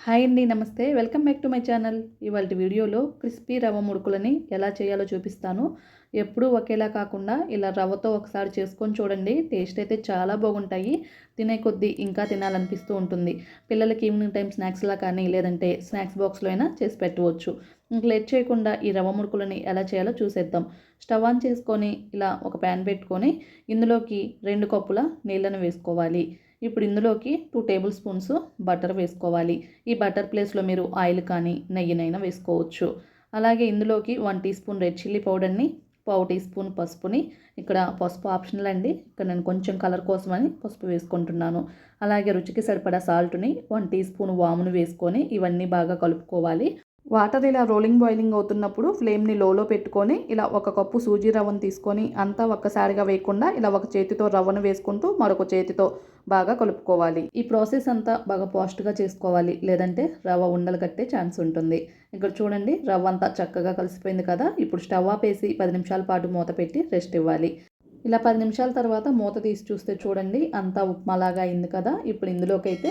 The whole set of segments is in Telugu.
హాయ్ అండి, నమస్తే. Welcome back to my channel. ఇవాల్టి వీడియోలో క్రిస్పీ రవ్వ మురుకులని ఎలా చేయాలో చూపిస్తాను. ఎప్పుడూ ఒకేలా కాకుండా ఇలా రవ్వతో ఒకసారి చేసుకొని చూడండి. టేస్ట్ అయితే చాలా బాగుంటాయి. తినే కొద్దీ ఇంకా తినాలనిపిస్తూ ఉంటుంది. పిల్లలకి ఈవినింగ్ టైం స్నాక్స్లా కానీ లేదంటే స్నాక్స్ బాక్స్లో అయినా చేసి పెట్టవచ్చు. ఇంక లేట్ చేయకుండా ఈ రవ్వ మురుకులని ఎలా చేయాలో చూసేద్దాం. స్టవ్ ఆన్ చేసుకొని ఇలా ఒక ప్యాన్ పెట్టుకొని ఇందులోకి 2 కప్పుల నీళ్ళను వేసుకోవాలి. ఇప్పుడు ఇందులోకి 2 టేబుల్ స్పూన్స్ బటర్ వేసుకోవాలి. ఈ బటర్ ప్లేస్లో మీరు ఆయిల్ కానీ నెయ్యినైనా వేసుకోవచ్చు. అలాగే ఇందులోకి 1 టీ స్పూన్ రెడ్ చిల్లీ పౌడర్ని, పావు టీ స్పూన్ పసుపుని, ఇక్కడ పసుపు ఆప్షనల్ అండి, ఇక్కడ నేను కొంచెం కలర్ కోసమని పసుపు వేసుకుంటున్నాను. అలాగే రుచికి సరిపడా సాల్ట్ని, 1 టీ స్పూన్ వామును వేసుకొని ఇవన్నీ బాగా కలుపుకోవాలి. వాటర్ ఇలా రోలింగ్ బాయిలింగ్ అవుతున్నప్పుడు ఫ్లేమ్ని లోలో పెట్టుకొని ఇలా 1 కప్పు సూజీ రవ్వను తీసుకొని అంతా ఒక్కసారిగా వేయకుండా ఇలా ఒక చేతితో రవ్వను వేసుకుంటూ మరొక చేతితో బాగా కలుపుకోవాలి. ఈ ప్రాసెస్ అంతా బాగా ఫాస్ట్గా చేసుకోవాలి, లేదంటే రవ్వ ఉండలు కట్టే ఛాన్స్ ఉంటుంది. ఇక్కడ చూడండి, రవ్వ అంతా చక్కగా కలిసిపోయింది కదా. ఇప్పుడు స్టవ్ ఆపేసి 10 నిమిషాల పాటు మూత పెట్టి రెస్ట్ ఇవ్వాలి. ఇలా 10 నిమిషాల తర్వాత మూత తీసి చూస్తే చూడండి, అంతా ఉప్మాలాగా అయింది కదా. ఇప్పుడు ఇందులోకి అయితే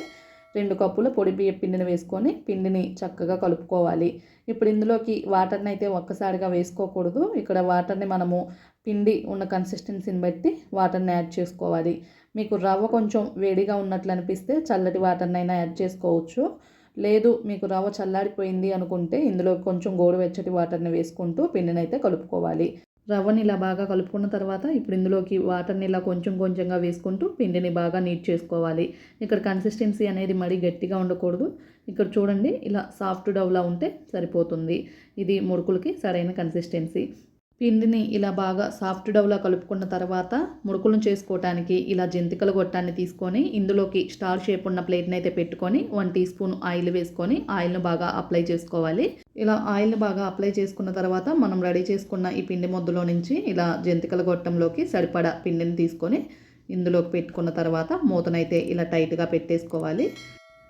2 కప్పుల పొడి బియ్యం పిండిని వేసుకొని పిండిని చక్కగా కలుపుకోవాలి. ఇప్పుడు ఇందులోకి వాటర్ని అయితే ఒక్కసారిగా వేసుకోకూడదు. ఇక్కడ వాటర్ని మనము పిండి ఉన్న కన్సిస్టెన్సీని బట్టి వాటర్ని యాడ్ చేసుకోవాలి. మీకు రవ్వ కొంచెం వేడిగా ఉన్నట్లు అనిపిస్తే చల్లటి వాటర్ని అయినా యాడ్ చేసుకోవచ్చు. లేదు మీకు రవ్వ చల్లారిపోయింది అనుకుంటే ఇందులో కొంచెం గోరువెచ్చటి వాటర్ని వేసుకుంటూ పిండిని అయితే కలుపుకోవాలి. రవ్వని ఇలా బాగా కలుపుకున్న తర్వాత ఇప్పుడు ఇందులోకి వాటర్ని ఇలా కొంచెం కొంచెంగా వేసుకుంటూ పిండిని బాగా నీట్ చేసుకోవాలి. ఇక్కడ కన్సిస్టెన్సీ అనేది మరీ గట్టిగా ఉండకూడదు. ఇక్కడ చూడండి, ఇలా సాఫ్ట్ డవ్లా ఉంటే సరిపోతుంది. ఇది మురుకులకి సరైన కన్సిస్టెన్సీ. పిండిని ఇలా బాగా సాఫ్ట్ డవ్లా కలుపుకున్న తర్వాత మురుకులను చేసుకోవటానికి ఇలా జంతికల గొట్టాన్ని తీసుకొని ఇందులోకి స్టార్ షేప్ ఉన్న ప్లేట్ని అయితే పెట్టుకొని 1 టీ స్పూన్ ఆయిల్ వేసుకొని ఆయిల్ను బాగా అప్లై చేసుకోవాలి. ఇలా ఆయిల్ని బాగా అప్లై చేసుకున్న తర్వాత మనం రెడీ చేసుకున్న ఈ పిండి ముద్దలో నుంచి ఇలా జంతికల గొట్టంలోకి సరిపడా పిండిని తీసుకొని ఇందులోకి పెట్టుకున్న తర్వాత మూతనైతే ఇలా టైట్గా పెట్టేసుకోవాలి.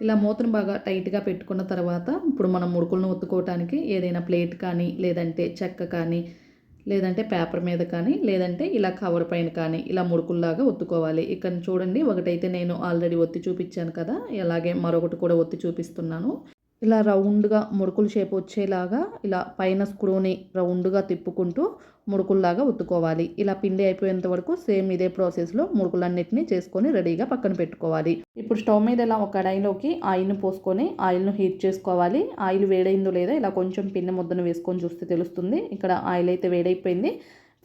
ఇలా మూతను బాగా టైట్గా పెట్టుకున్న తర్వాత ఇప్పుడు మనం మురుకులను ఒత్తుకోవటానికి ఏదైనా ప్లేట్ కానీ లేదంటే చెక్క కానీ లేదంటే పేపర్ మీద కానీ లేదంటే ఇలా కవర్ పైన కానీ ఇలా మురుకుల్లాగా ఒత్తుకోవాలి. ఇక్కడ చూడండి, ఒకటైతే నేను ఆల్రెడీ ఒత్తి చూపించాను కదా, అలాగే మరొకటి కూడా ఒత్తి చూపిస్తున్నాను. ఇలా రౌండ్గా మురుకుల షేప్ వచ్చేలాగా ఇలా పైన స్క్రూని రౌండ్గా తిప్పుకుంటూ మురుకుల్లాగా ఒత్తుకోవాలి. ఇలా పిండి అయిపోయేంత వరకు సేమ్ ఇదే ప్రాసెస్లో మురుకులన్నిటినీ చేసుకొని రెడీగా పక్కన పెట్టుకోవాలి. ఇప్పుడు స్టవ్ మీద ఇలా ఒక కడాయిలోకి ఆయిల్ను పోసుకొని ఆయిల్ను హీట్ చేసుకోవాలి. ఆయిల్ వేడైందో లేదా ఇలా కొంచెం పిండి ముద్దను వేసుకొని చూస్తే తెలుస్తుంది. ఇక్కడ ఆయిల్ అయితే వేడైపోయింది.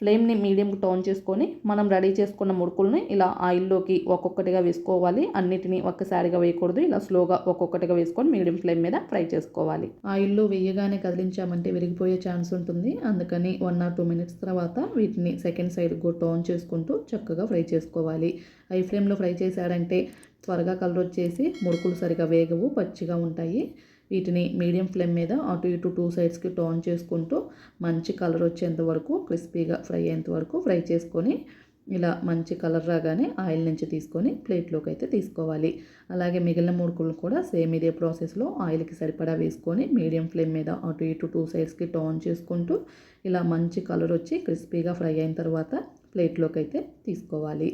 ఫ్లేమ్ని మీడియంకి టర్న్ చేసుకొని మనం రెడీ చేసుకున్న మురుకుల్ని ఇలా ఆయిల్లోకి ఒక్కొక్కటిగా వేసుకోవాలి. అన్నిటినీ ఒక్కసారిగా వేయకూడదు. ఇలా స్లోగా ఒక్కొక్కటిగా వేసుకొని మీడియం ఫ్లేమ్ మీద ఫ్రై చేసుకోవాలి. ఆయిల్లో వేయగానే కదిలించామంటే విరిగిపోయే ఛాన్స్ ఉంటుంది. అందుకని 1 or 2 minutes తర్వాత వీటిని సెకండ్ సైడ్కి టర్న్ చేసుకుంటూ చక్కగా ఫ్రై చేసుకోవాలి. హై ఫ్లేమ్లో ఫ్రై చేశారంటే త్వరగా కలర్ వచ్చేసి మురుకులు సరిగా వేగవు, పచ్చిగా ఉంటాయి. వీటిని మీడియం ఫ్లేమ్ మీద అటు ఇటు 2 సైడ్స్కి టర్న్ చేసుకుంటూ మంచి కలర్ వచ్చేంత వరకు క్రిస్పీగా ఫ్రై అయ్యేంత వరకు ఫ్రై చేసుకొని ఇలా మంచి కలర్ రాగానే ఆయిల్ నుంచి తీసుకొని ప్లేట్లోకి అయితే తీసుకోవాలి. అలాగే మిగిలిన మురుకులు కూడా సేమ్ ఇదే ప్రాసెస్లో ఆయిల్కి సరిపడా వేసుకొని మీడియం ఫ్లేమ్ మీద అటు ఇటు 2 సైడ్స్కి టర్న్ చేసుకుంటూ ఇలా మంచి కలర్ వచ్చి క్రిస్పీగా ఫ్రై అయిన తర్వాత ప్లేట్లోకి అయితే తీసుకోవాలి.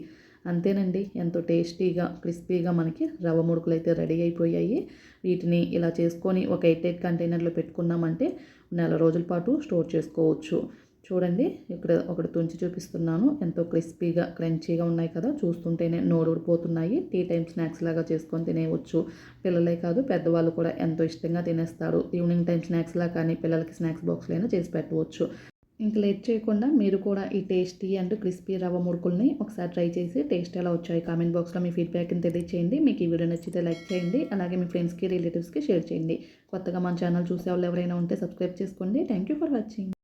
అంతేనండి, ఎంతో టేస్టీగా క్రిస్పీగా మనకి రవ్వ మురుకులు అయితే రెడీ అయిపోయాయి. వీటిని ఇలా చేసుకొని ఒక 8 కంటైనర్లో పెట్టుకున్నామంటే నెల రోజుల పాటు స్టోర్ చేసుకోవచ్చు. చూడండి, ఇక్కడ ఒకటి తుంచి చూపిస్తున్నాను. ఎంతో క్రిస్పీగా క్రంచీగా ఉన్నాయి కదా, చూస్తుంటేనే నోరు ఊడిపోతున్నాయి. టీ టైం స్నాక్స్ లాగా చేసుకొని తినేయవచ్చు. పిల్లలే కాదు పెద్దవాళ్ళు కూడా ఎంతో ఇష్టంగా తినేస్తారు. ఈవినింగ్ టైం స్నాక్స్లా కానీ పిల్లలకి స్నాక్స్ బాక్స్లో అయినా చేసి పెట్టవచ్చు. ఇంక లేట్ చేయకుండా మీరు కూడా ఈ టేస్టీ అండ్ క్రిస్పీ రవ్వ మురుకుల్ని ఒకసారి ట్రై చేసి టేస్ట్ ఎలా వచ్చాయి కామెంట్ బాక్స్లో మీ ఫీడ్బ్యాక్ని తెలియచేయండి. మీకు ఈ వీడియో నచ్చితే లైక్ చేయండి. అలాగే మీ ఫ్రెండ్స్కి రిలేటివ్స్కి షేర్ చేయండి. కొత్తగా మన ఛానల్ చూసే వాళ్ళు ఎవరైనా ఉంటే సబ్స్క్రైబ్ చేసుకోండి. Thank you for watching.